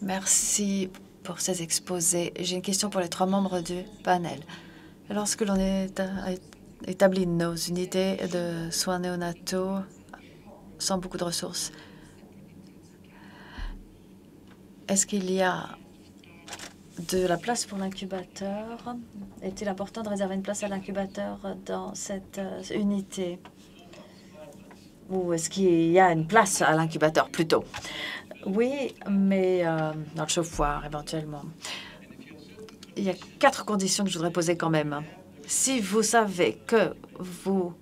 Merci pour ces exposés. J'ai une question pour les 3 membres du panel. Lorsque l'on établit nos unités de soins néonataux sans beaucoup de ressources, est-ce qu'il y a de la place pour l'incubateur? Est-il important de réserver une place à l'incubateur dans cette unité? Ou est-ce qu'il y a une place à l'incubateur plutôt? Oui, mais dans le chauffoir éventuellement. Il y a 4 conditions que je voudrais poser quand même. Si vous savez que vous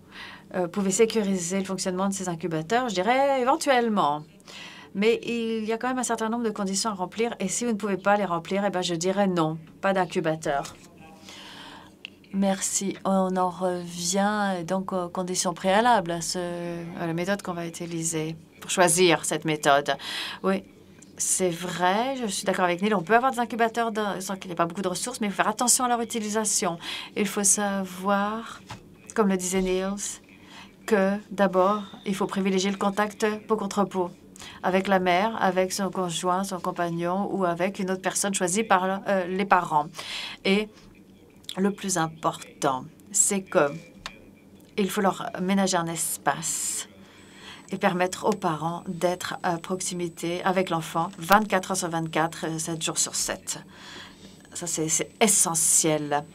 pouvez sécuriser le fonctionnement de ces incubateurs, je dirais éventuellement. Mais il y a quand même un certain nombre de conditions à remplir. Et si vous ne pouvez pas les remplir, eh bien, je dirais non, pas d'incubateur. Merci. On en revient donc aux conditions préalables, à la méthode qu'on va utiliser pour choisir cette méthode. Oui, c'est vrai, je suis d'accord avec Neil. On peut avoir des incubateurs sans qu'il n'y ait pas beaucoup de ressources, mais il faut faire attention à leur utilisation. Il faut savoir, comme le disait Niels, que d'abord, il faut privilégier le contact peau contre peau avec la mère, avec son conjoint, son compagnon ou avec une autre personne choisie par les parents. Et le plus important, c'est qu'il faut leur ménager un espace et permettre aux parents d'être à proximité avec l'enfant 24 heures sur 24, 7 jours sur 7. Ça, c'est essentiel.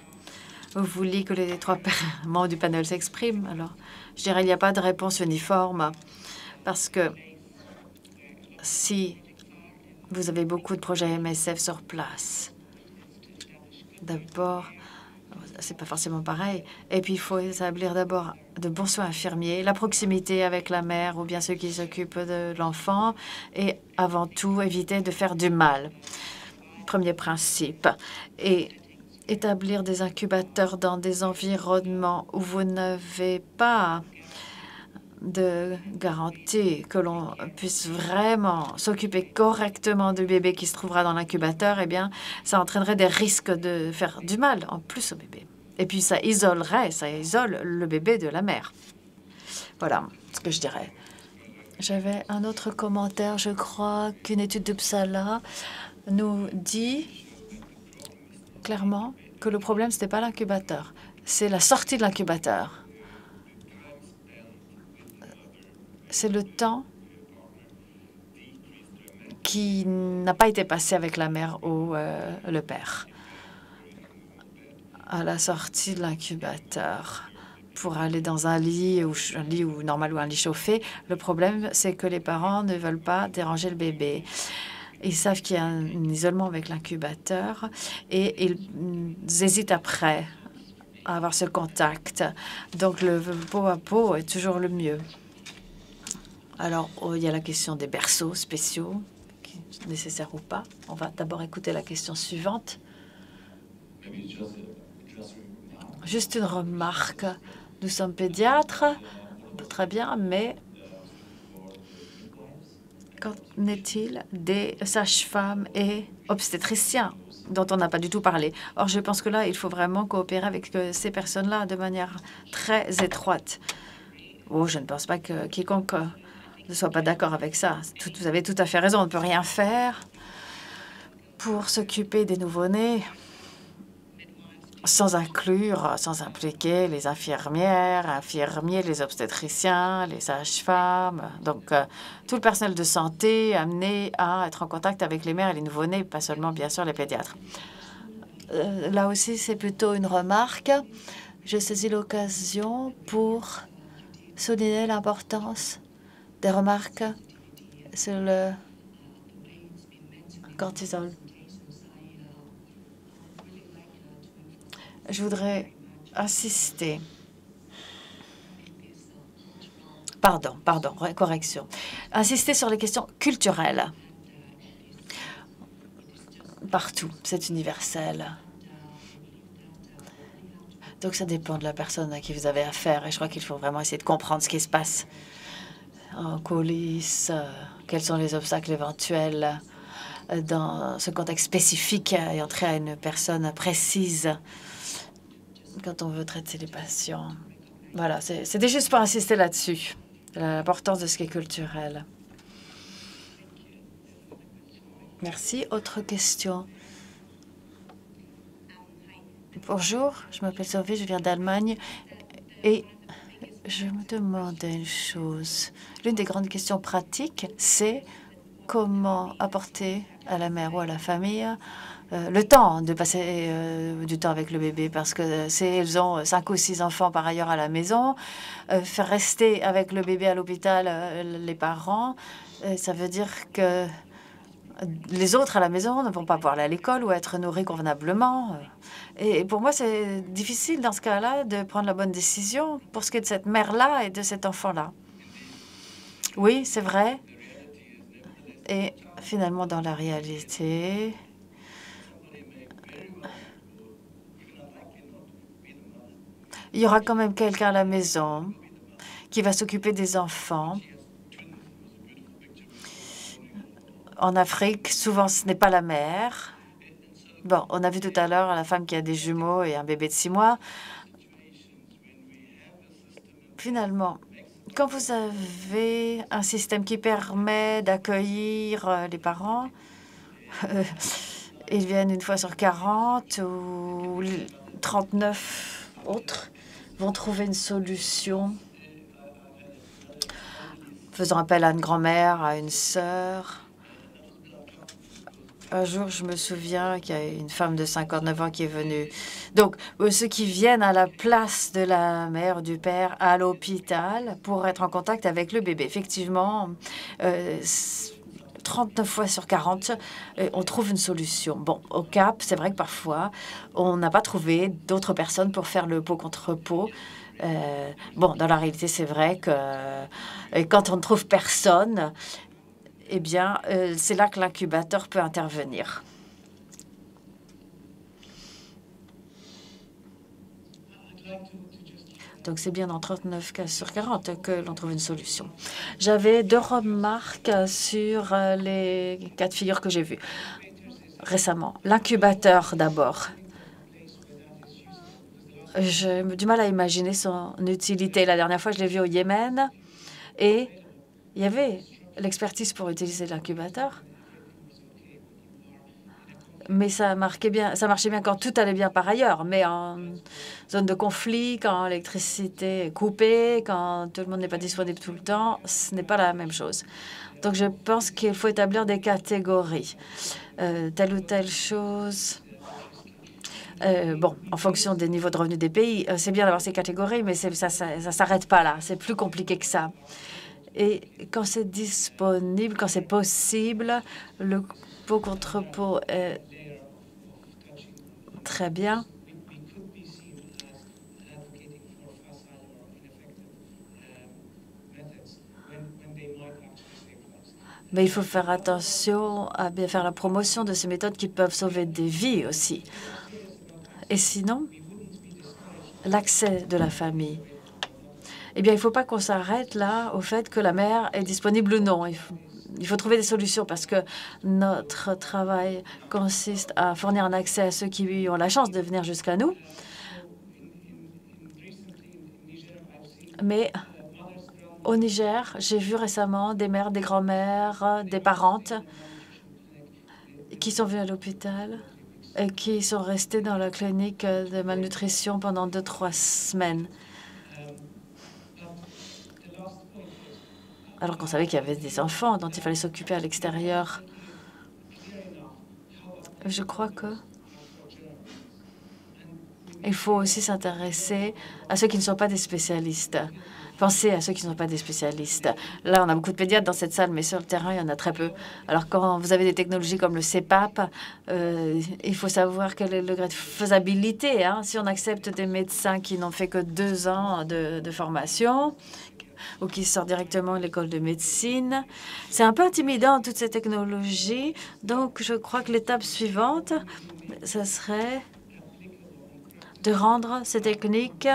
Vous voulez que les 3 membres du panel s'expriment? Alors, je dirais qu'il n'y a pas de réponse uniforme parce que si vous avez beaucoup de projets MSF sur place, d'abord, c'est pas forcément pareil. Et puis, il faut établir d'abord de bons soins infirmiers, la proximité avec la mère ou bien ceux qui s'occupent de l'enfant et avant tout, éviter de faire du mal. Premier principe. Et établir des incubateurs dans des environnements où vous n'avez pas de garantie que l'on puisse vraiment s'occuper correctement du bébé qui se trouvera dans l'incubateur, eh bien, ça entraînerait des risques de faire du mal en plus au bébé. Et puis, ça isole le bébé de la mère. Voilà ce que je dirais. J'avais un autre commentaire. Je crois qu'une étude d'Uppsala nous dit clairement que le problème, ce n'était pas l'incubateur, c'est la sortie de l'incubateur. C'est le temps qui n'a pas été passé avec la mère ou le père à la sortie de l'incubateur pour aller dans un lit normal ou un lit chauffé. Le problème, c'est que les parents ne veulent pas déranger le bébé. Ils savent qu'il y a un isolement avec l'incubateur et ils hésitent après à avoir ce contact. Donc, le peau à peau est toujours le mieux. Alors, il y a la question des berceaux spéciaux, nécessaires ou pas. On va d'abord écouter la question suivante. Juste une remarque. Nous sommes pédiatres, très bien, mais qu'en est-il des sages-femmes et obstétriciens dont on n'a pas du tout parlé? Or, je pense que là, il faut vraiment coopérer avec ces personnes-là de manière très étroite. Oh, je ne pense pas que quiconque ne soit pas d'accord avec ça. Vous avez tout à fait raison. On ne peut rien faire pour s'occuper des nouveau-nés sans impliquer les infirmiers, les obstétriciens, les sages-femmes. Donc, tout le personnel de santé amené à être en contact avec les mères et les nouveau-nés, pas seulement, bien sûr, les pédiatres. Là aussi, c'est plutôt une remarque. Je saisis l'occasion pour souligner l'importance des remarques sur le cortisol. Je voudrais insister. Correction. Insister sur les questions culturelles. Partout, c'est universel. Donc, ça dépend de la personne à qui vous avez affaire. Et je crois qu'il faut vraiment essayer de comprendre ce qui se passe en coulisses, quels sont les obstacles éventuels dans ce contexte spécifique et entrer à une personne précise quand on veut traiter les patients. Voilà, c'était juste pour insister là-dessus, l'importance de ce qui est culturel. Merci. Autre question? Bonjour, je m'appelle Sophie, je viens d'Allemagne et je me demandais une chose. L'une des grandes questions pratiques, c'est comment apporter à la mère ou à la famille le temps de passer du temps avec le bébé, parce que elles ont 5 ou 6 enfants par ailleurs à la maison. Faire rester avec le bébé à l'hôpital les parents, ça veut dire que les autres à la maison ne vont pas pouvoir aller à l'école ou être nourris convenablement. Et pour moi, c'est difficile dans ce cas-là de prendre la bonne décision pour ce qui est de cette mère-là et de cet enfant-là. Oui, c'est vrai. Et finalement, dans la réalité, il y aura quand même quelqu'un à la maison qui va s'occuper des enfants. En Afrique, souvent, ce n'est pas la mère. Bon, on a vu tout à l'heure la femme qui a des jumeaux et un bébé de 6 mois. Finalement, quand vous avez un système qui permet d'accueillir les parents, ils viennent une fois sur 40 ou 39 autres vont trouver une solution, faisant appel à une grand-mère, à une sœur. Un jour, je me souviens qu'il y a une femme de 59 ans qui est venue. Donc, ceux qui viennent à la place de la mère, du père, à l'hôpital pour être en contact avec le bébé. Effectivement, 39 fois sur 40, on trouve une solution. Bon, au Cap, c'est vrai que parfois, on n'a pas trouvé d'autres personnes pour faire le pot contre pot. Bon, dans la réalité, c'est vrai que quand on ne trouve personne, eh bien, c'est là que l'incubateur peut intervenir. Donc, c'est bien dans 39 cas sur 40 que l'on trouve une solution. J'avais 2 remarques sur les cas de figure que j'ai vus récemment. L'incubateur, d'abord. J'ai du mal à imaginer son utilité. La dernière fois, je l'ai vu au Yémen et il y avait l'expertise pour utiliser l'incubateur. Mais ça marchait bien quand tout allait bien par ailleurs. Mais en zone de conflit, quand l'électricité est coupée, quand tout le monde n'est pas disponible tout le temps, ce n'est pas la même chose. Donc, je pense qu'il faut établir des catégories. Telle ou telle chose. Bon, en fonction des niveaux de revenus des pays, c'est bien d'avoir ces catégories, mais ça ne s'arrête pas là. C'est plus compliqué que ça. Et quand c'est disponible, quand c'est possible, le pot contre pot est très bien. Mais il faut faire attention à bien faire la promotion de ces méthodes qui peuvent sauver des vies aussi. Et sinon, l'accès de la famille. Eh bien, il ne faut pas qu'on s'arrête là au fait que la mère est disponible ou non. Il faut trouver des solutions parce que notre travail consiste à fournir un accès à ceux qui ont la chance de venir jusqu'à nous. Mais au Niger, j'ai vu récemment des mères, des grands-mères, des parentes qui sont venues à l'hôpital et qui sont restées dans la clinique de malnutrition pendant 2-3 semaines. Alors qu'on savait qu'il y avait des enfants dont il fallait s'occuper à l'extérieur. Je crois que il faut aussi s'intéresser à ceux qui ne sont pas des spécialistes. Pensez à ceux qui ne sont pas des spécialistes. Là, on a beaucoup de pédiatres dans cette salle, mais sur le terrain, il y en a très peu. Alors, quand vous avez des technologies comme le CPAP, il faut savoir quel est le degré de faisabilité. Hein. Si on accepte des médecins qui n'ont fait que 2 ans de formation ou qui sortent directement de l'école de médecine, c'est un peu intimidant, toutes ces technologies. Donc, je crois que l'étape suivante, ce serait de rendre ces techniques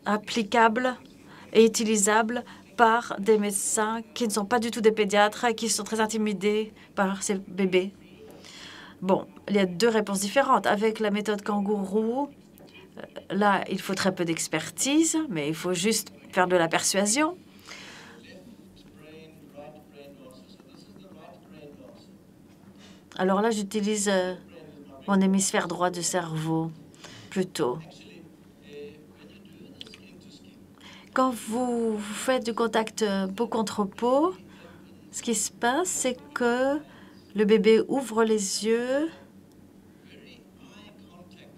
applicables et utilisables par des médecins qui ne sont pas du tout des pédiatres et qui sont très intimidés par ces bébés. Bon, il y a 2 réponses différentes. Avec la méthode kangourou, là, il faut très peu d'expertise, mais il faut juste faire de la persuasion. Alors là, j'utilise mon hémisphère droit du cerveau plutôt. Quand vous faites du contact peau contre peau, ce qui se passe, c'est que le bébé ouvre les yeux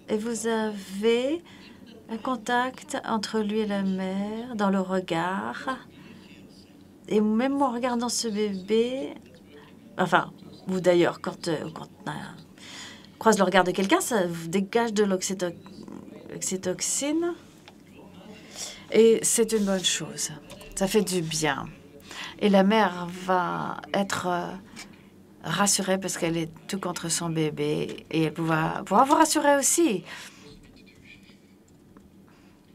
et vous avez un contact entre lui et la mère dans le regard. Et même en regardant ce bébé, enfin, vous d'ailleurs, quand on croise le regard de quelqu'un, ça vous dégage de l'oxytocine. Et c'est une bonne chose. Ça fait du bien. Et la mère va être rassurée parce qu'elle est tout contre son bébé. Et elle pourra vous rassurer aussi.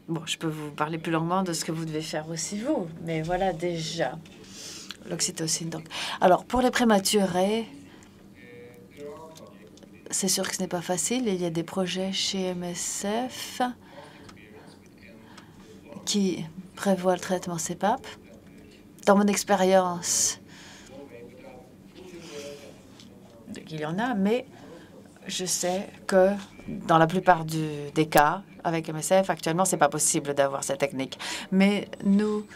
Bon, je peux vous parler plus longuement de ce que vous devez faire aussi, vous. Mais voilà déjà l'oxytocine. Donc, alors, pour les prématurés, c'est sûr que ce n'est pas facile. Il y a des projets chez MSF qui prévoient le traitement CPAP. Dans mon expérience, il y en a, mais je sais que dans la plupart des cas, avec MSF, actuellement, c'est pas possible d'avoir cette technique. Mais nous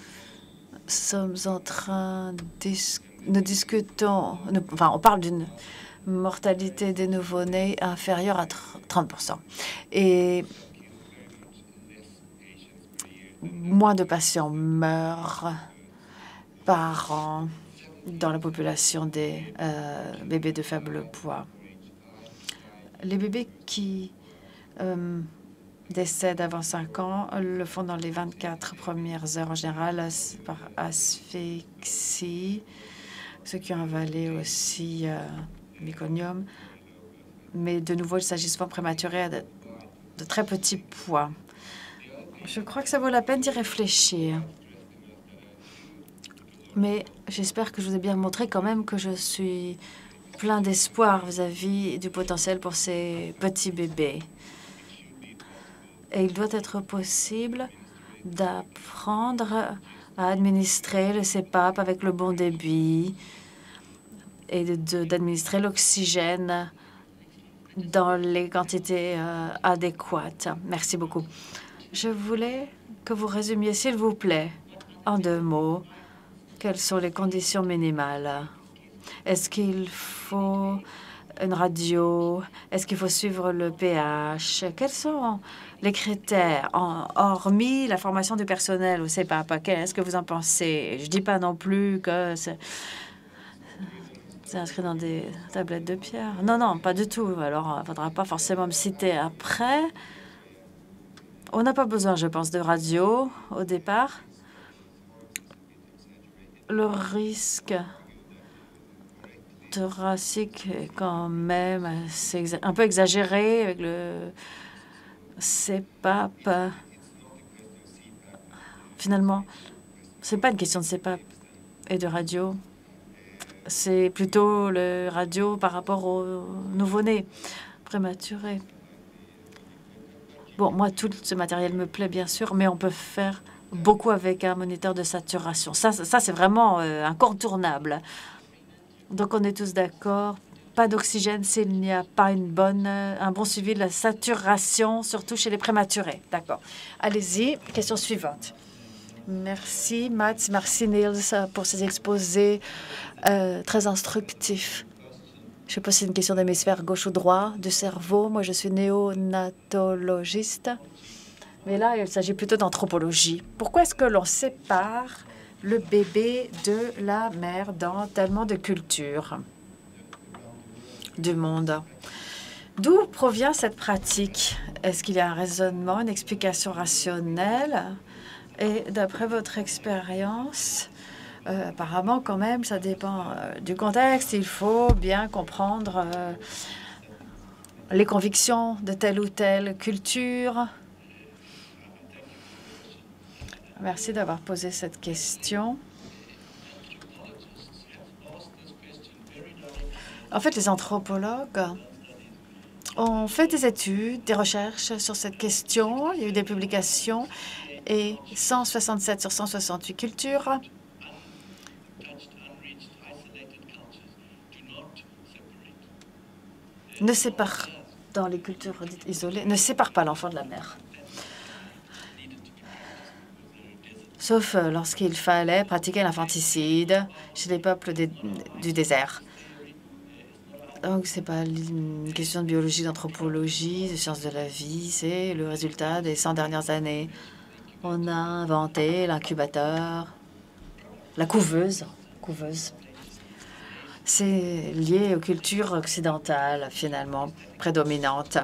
sommes en train nous discutons, enfin, on parle d'une mortalité des nouveau-nés inférieure à 30%. Et moins de patients meurent par an dans la population des bébés de faible poids. Les bébés qui décèdent avant 5 ans le font dans les 24 premières heures en général par asphyxie, ceux qui ont avalé aussi méconium. Mais de nouveau, il s'agit souvent prématurés de très petits poids. Je crois que ça vaut la peine d'y réfléchir. Mais j'espère que je vous ai bien montré quand même que je suis plein d'espoir vis-à-vis du potentiel pour ces petits bébés. Et il doit être possible d'apprendre à administrer le CPAP avec le bon débit et d'administrer l'oxygène dans les quantités adéquates. Merci beaucoup. Je voulais que vous résumiez, s'il vous plaît, en 2 mots, quelles sont les conditions minimales. Est-ce qu'il faut une radio? Est-ce qu'il faut suivre le pH? Quels sont les critères, hormis la formation du personnel au CPAP? Qu'est-ce que vous en pensez? Je ne dis pas non plus que c'est inscrit dans des tablettes de pierre. Non, non, pas du tout. Alors, il ne faudra pas forcément me citer après. On n'a pas besoin, je pense, de radio au départ. Le risque thoracique est quand même un peu exagéré avec le CPAP. Finalement, c'est pas une question de CPAP et de radio. C'est plutôt le radio par rapport aux nouveau-nés prématurés. Bon, moi, tout ce matériel me plaît, bien sûr, mais on peut faire beaucoup avec un moniteur de saturation. Ça c'est vraiment incontournable. Donc, on est tous d'accord. Pas d'oxygène s'il n'y a pas un bon suivi de la saturation, surtout chez les prématurés. D'accord. Allez-y. Question suivante. Merci, Mats. Merci, Niels, pour ces exposés très instructifs. Je ne sais pas si c'est une question d'hémisphère gauche ou droit du cerveau. Moi, je suis néonatologiste. Mais là, il s'agit plutôt d'anthropologie. Pourquoi est-ce que l'on sépare le bébé de la mère dans tellement de cultures du monde? D'où provient cette pratique? Est-ce qu'il y a un raisonnement, une explication rationnelle? Et d'après votre expérience, apparemment, quand même, ça dépend du contexte. Il faut bien comprendre les convictions de telle ou telle culture. Merci d'avoir posé cette question. En fait, les anthropologues ont fait des études, des recherches sur cette question. Il y a eu des publications et 167 sur 168 cultures ne sépare, dans les cultures dites isolées, ne sépare pas l'enfant de la mère. Sauf lorsqu'il fallait pratiquer l'infanticide chez les peuples du désert. Donc, ce n'est pas une question de biologie, d'anthropologie, de sciences de la vie, c'est le résultat des 100 dernières années. On a inventé l'incubateur, la couveuse. C'est lié aux cultures occidentales, finalement, prédominantes.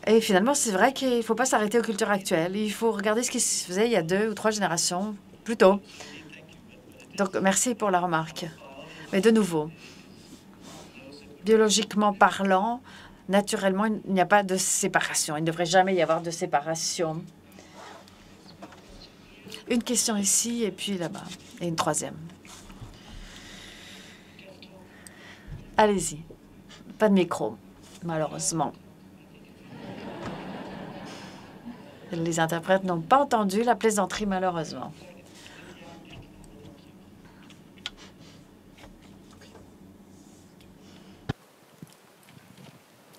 Et finalement, c'est vrai qu'il ne faut pas s'arrêter aux cultures actuelles. Il faut regarder ce qui se faisait il y a 2 ou 3 générations plus tôt. Donc, merci pour la remarque. Mais de nouveau, biologiquement parlant, naturellement, il n'y a pas de séparation. Il ne devrait jamais y avoir de séparation. Une question ici et puis là-bas. Et une troisième. Allez-y. Pas de micro, malheureusement. Les interprètes n'ont pas entendu la plaisanterie, malheureusement.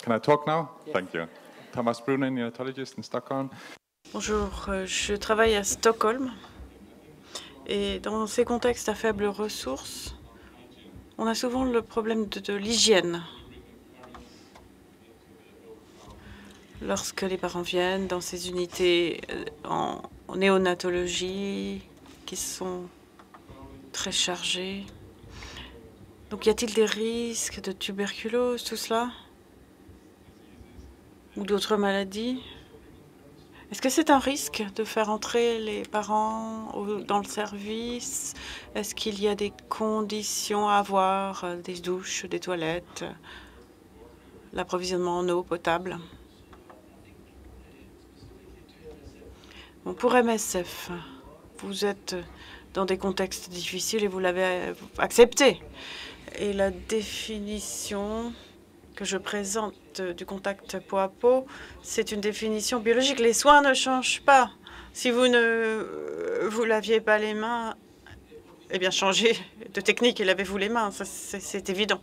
Can I talk now? Yes. Thank you. Thomas Brunen, neonatologist in Stockholm. Bonjour, je travaille à Stockholm et dans ces contextes à faibles ressources, on a souvent le problème de l'hygiène. Lorsque les parents viennent dans ces unités en néonatologie qui sont très chargées. Donc, y a-t-il des risques de tuberculose, tout cela? Ou d'autres maladies? Est-ce que c'est un risque de faire entrer les parents dans le service? Est-ce qu'il y a des conditions à avoir, des douches, des toilettes, l'approvisionnement en eau potable? Bon, pour MSF, vous êtes dans des contextes difficiles et vous l'avez accepté. Et la définition que je présente du contact peau à peau, c'est une définition biologique. Les soins ne changent pas. Si vous ne vous laviez pas les mains, eh bien, changez de technique et lavez-vous les mains, c'est évident.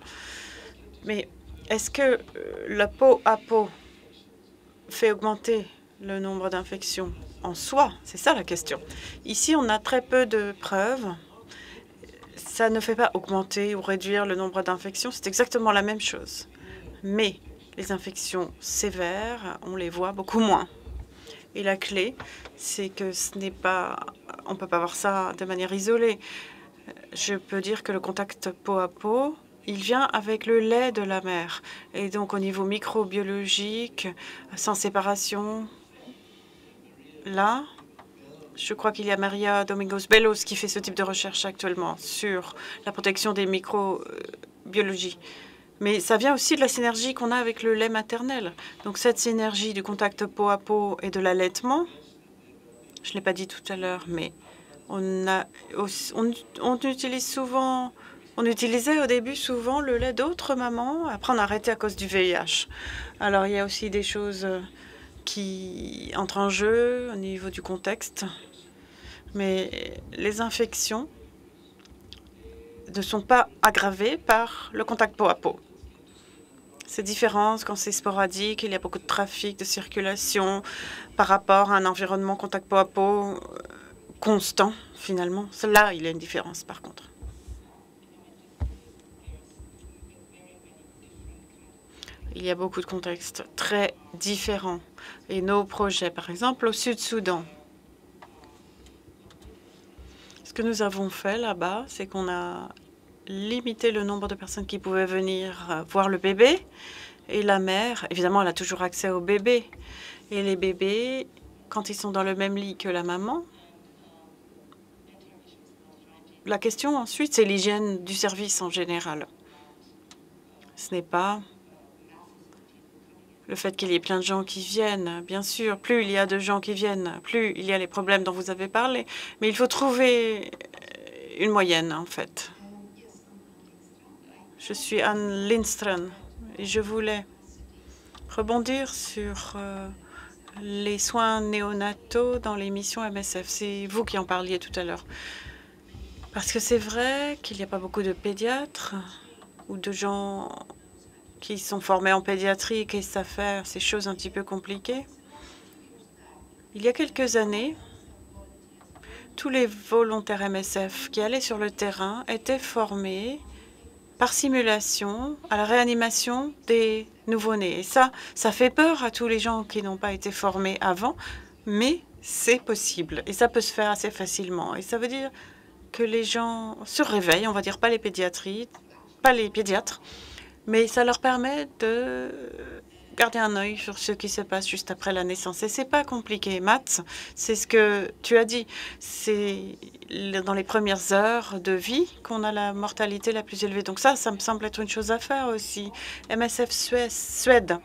Mais est-ce que la peau à peau fait augmenter le nombre d'infections en soi? C'est ça la question. Ici, on a très peu de preuves. Ça ne fait pas augmenter ou réduire le nombre d'infections. C'est exactement la même chose. Mais les infections sévères, on les voit beaucoup moins. Et la clé, c'est que ce n'est pas... On ne peut pas voir ça de manière isolée. Je peux dire que le contact peau à peau, il vient avec le lait de la mère. Et donc, au niveau microbiologique, sans séparation, là, je crois qu'il y a Maria Domingos-Bellos qui fait ce type de recherche actuellement sur la protection des microbiologies. Mais ça vient aussi de la synergie qu'on a avec le lait maternel. Donc cette synergie du contact peau à peau et de l'allaitement, je ne l'ai pas dit tout à l'heure, mais on utilisait au début souvent le lait d'autres mamans. Après, on a arrêté à cause du VIH. Alors, il y a aussi des choses qui entrent en jeu au niveau du contexte. Mais les infections ne sont pas aggravées par le contact peau à peau. C'est différent quand c'est sporadique, il y a beaucoup de trafic, de circulation par rapport à un environnement contact peau à peau constant, finalement. Là, il y a une différence, par contre. Il y a beaucoup de contextes très différents. Et nos projets, par exemple, au Sud-Soudan, ce que nous avons fait là-bas, c'est qu'on a limité le nombre de personnes qui pouvaient venir voir le bébé. Et la mère, évidemment, elle a toujours accès au bébé. Et les bébés, quand ils sont dans le même lit que la maman, la question ensuite, c'est l'hygiène du service en général. Ce n'est pas le fait qu'il y ait plein de gens qui viennent. Bien sûr, plus il y a de gens qui viennent, plus il y a les problèmes dont vous avez parlé. Mais il faut trouver une moyenne, en fait. Je suis Anne Lindström et je voulais rebondir sur les soins néonataux dans les missions MSF. C'est vous qui en parliez tout à l'heure. Parce que c'est vrai qu'il n'y a pas beaucoup de pédiatres ou de gens qui sont formés en pédiatrie, qui savent faire ces choses un petit peu compliquées. Il y a quelques années, tous les volontaires MSF qui allaient sur le terrain étaient formés par simulation à la réanimation des nouveau-nés. Et ça fait peur à tous les gens qui n'ont pas été formés avant, mais c'est possible et ça peut se faire assez facilement. Et ça veut dire que les gens se réveillent, on va dire pas les pédiatres, mais ça leur permet de garder un œil sur ce qui se passe juste après la naissance. Et c'est pas compliqué, Matt, c'est ce que tu as dit. C'est dans les premières heures de vie qu'on a la mortalité la plus élevée. Donc ça me semble être une chose à faire aussi. MSF Suède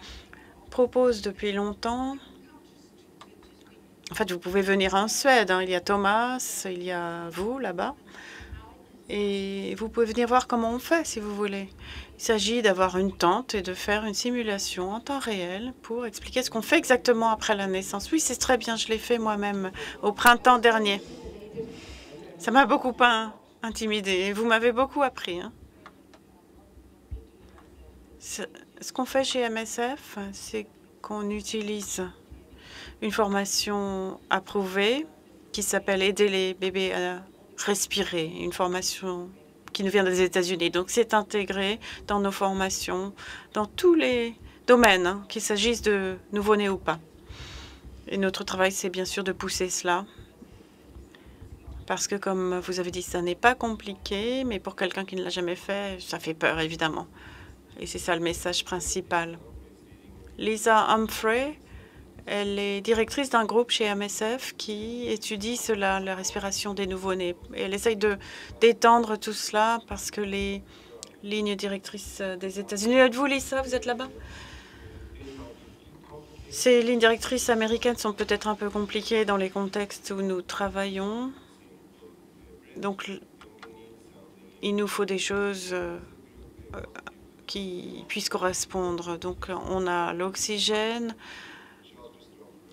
propose depuis longtemps. En fait, vous pouvez venir en Suède. Il y a Thomas, il y a vous là-bas. Et vous pouvez venir voir comment on fait si vous voulez. Il s'agit d'avoir une tente et de faire une simulation en temps réel pour expliquer ce qu'on fait exactement après la naissance. Oui, c'est très bien, je l'ai fait moi-même au printemps dernier. Ça m'a beaucoup intimidée. Vous m'avez beaucoup appris. Ce qu'on fait chez MSF, c'est qu'on utilise une formation approuvée qui s'appelle « Aider les bébés à respirer », une formation qui nous vient des États-Unis. Donc, c'est intégré dans nos formations, dans tous les domaines, qu'il s'agisse de nouveau-nés ou pas. Et notre travail, c'est bien sûr de pousser cela. Parce que, comme vous avez dit, ça n'est pas compliqué, mais pour quelqu'un qui ne l'a jamais fait, ça fait peur, évidemment. Et c'est ça le message principal. Lisa Humphrey, elle est directrice d'un groupe chez MSF qui étudie cela, la respiration des nouveau-nés. Et elle essaye de d'étendre tout cela parce que les lignes directrices des États-Unis... Êtes-vous, Lisa? Vous êtes là-bas? Ces lignes directrices américaines sont peut-être un peu compliquées dans les contextes où nous travaillons. Donc, il nous faut des choses qui puissent correspondre. Donc, on a l'oxygène.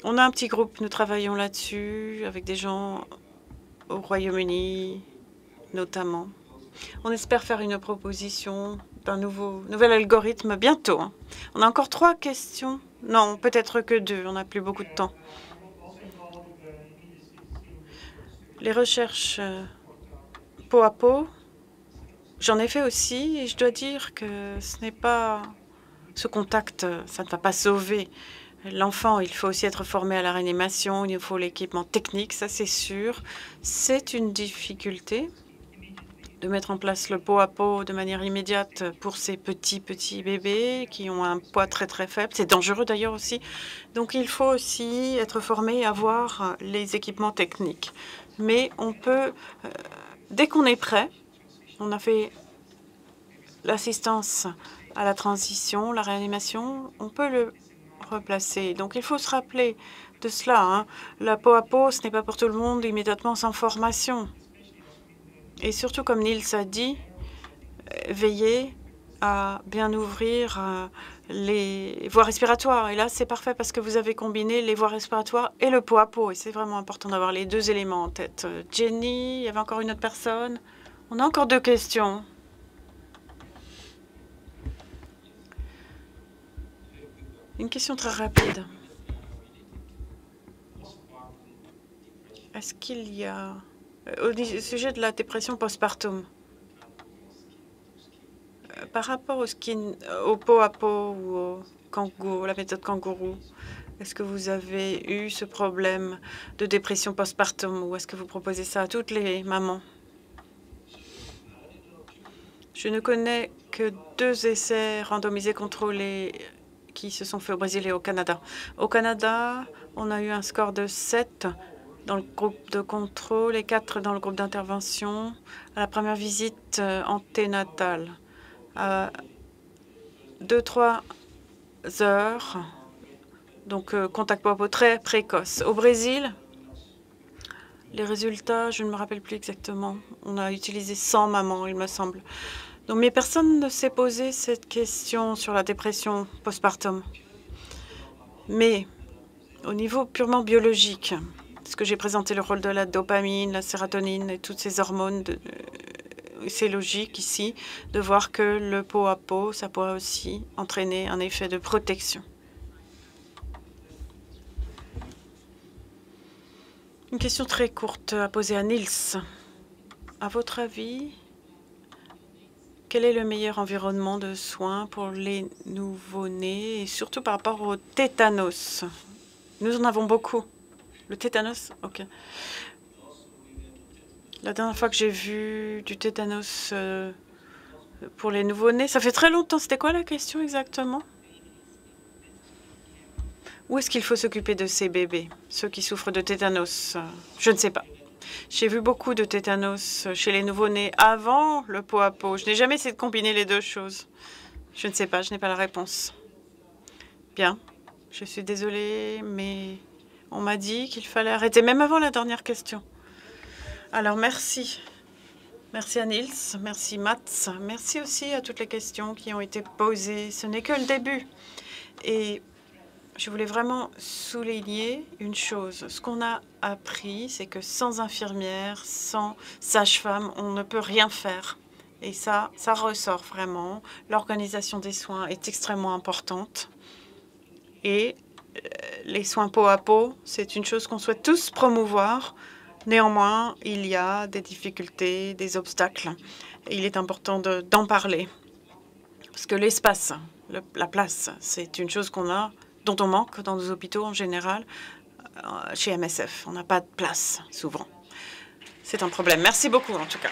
On a un petit groupe, nous travaillons là-dessus avec des gens au Royaume-Uni, notamment. On espère faire une proposition d'un nouvel algorithme bientôt. On a encore 3 questions. Non, peut-être que 2. On n'a plus beaucoup de temps. Les recherches peau à peau, j'en ai fait aussi et je dois dire que ce n'est pas... Ce contact, ça ne va pas sauver l'enfant. Il faut aussi être formé à la réanimation. Il faut l'équipement technique, ça c'est sûr. C'est une difficulté de mettre en place le pot à pot de manière immédiate pour ces petits bébés qui ont un poids très très faible. C'est dangereux d'ailleurs aussi. Donc il faut aussi être formé et avoir les équipements techniques. Mais on peut, dès qu'on est prêt, on a fait l'assistance à la transition, la réanimation, on peut le replacer. Donc il faut se rappeler de cela. La peau à peau, ce n'est pas pour tout le monde immédiatement sans formation. Et surtout, comme Niels a dit, veillez à bien ouvrir les voies respiratoires. Et là, c'est parfait parce que vous avez combiné les voies respiratoires et le peau à peau. Et c'est vraiment important d'avoir les 2 éléments en tête. Jenny, il y avait encore une autre personne. On a encore 2 questions. Une question très rapide. Est-ce qu'il y a... Au sujet de la dépression postpartum, par rapport au pot à pot ou au kangourou, la méthode kangourou, est-ce que vous avez eu ce problème de dépression postpartum ou est-ce que vous proposez ça à toutes les mamans? Je ne connais que 2 essais randomisés contrôlés qui se sont faits au Brésil et au Canada. Au Canada, on a eu un score de 7 dans le groupe de contrôle et 4 dans le groupe d'intervention à la première visite anténatale. 2-3 heures, donc contact peau à peau très précoce. Au Brésil, les résultats, je ne me rappelle plus exactement. On a utilisé 100 mamans, il me semble. Donc, mais personne ne s'est posé cette question sur la dépression postpartum. Mais au niveau purement biologique, ce que j'ai présenté, le rôle de la dopamine, la sérotonine et toutes ces hormones c'est logique ici de voir que le pot à pot, ça pourrait aussi entraîner un effet de protection. Une question très courte à poser à Niels. À votre avis, quel est le meilleur environnement de soins pour les nouveau-nés et surtout par rapport au tétanos? Nous en avons beaucoup. Le tétanos? Ok. La dernière fois que j'ai vu du tétanos pour les nouveau-nés, ça fait très longtemps. C'était quoi la question exactement? Où est-ce qu'il faut s'occuper de ces bébés, ceux qui souffrent de tétanos? Je ne sais pas. J'ai vu beaucoup de tétanos chez les nouveau-nés avant le pot à pot. Je n'ai jamais essayé de combiner les deux choses. Je ne sais pas, je n'ai pas la réponse. Bien, je suis désolée, mais on m'a dit qu'il fallait arrêter, même avant la dernière question. Alors, merci. Merci à Niels, merci Mats, merci aussi à toutes les questions qui ont été posées. Ce n'est que le début. Et je voulais vraiment souligner une chose. Ce qu'on a appris, c'est que sans infirmière, sans sage-femme, on ne peut rien faire. Et ça ressort vraiment. L'organisation des soins est extrêmement importante. Et les soins pot à pot, c'est une chose qu'on souhaite tous promouvoir. Néanmoins, il y a des difficultés, des obstacles. Et il est important d'en parler. Parce que l'espace, la place, c'est une chose dont on manque dans nos hôpitaux en général. Chez MSF, on n'a pas de place, souvent. C'est un problème. Merci beaucoup, en tout cas.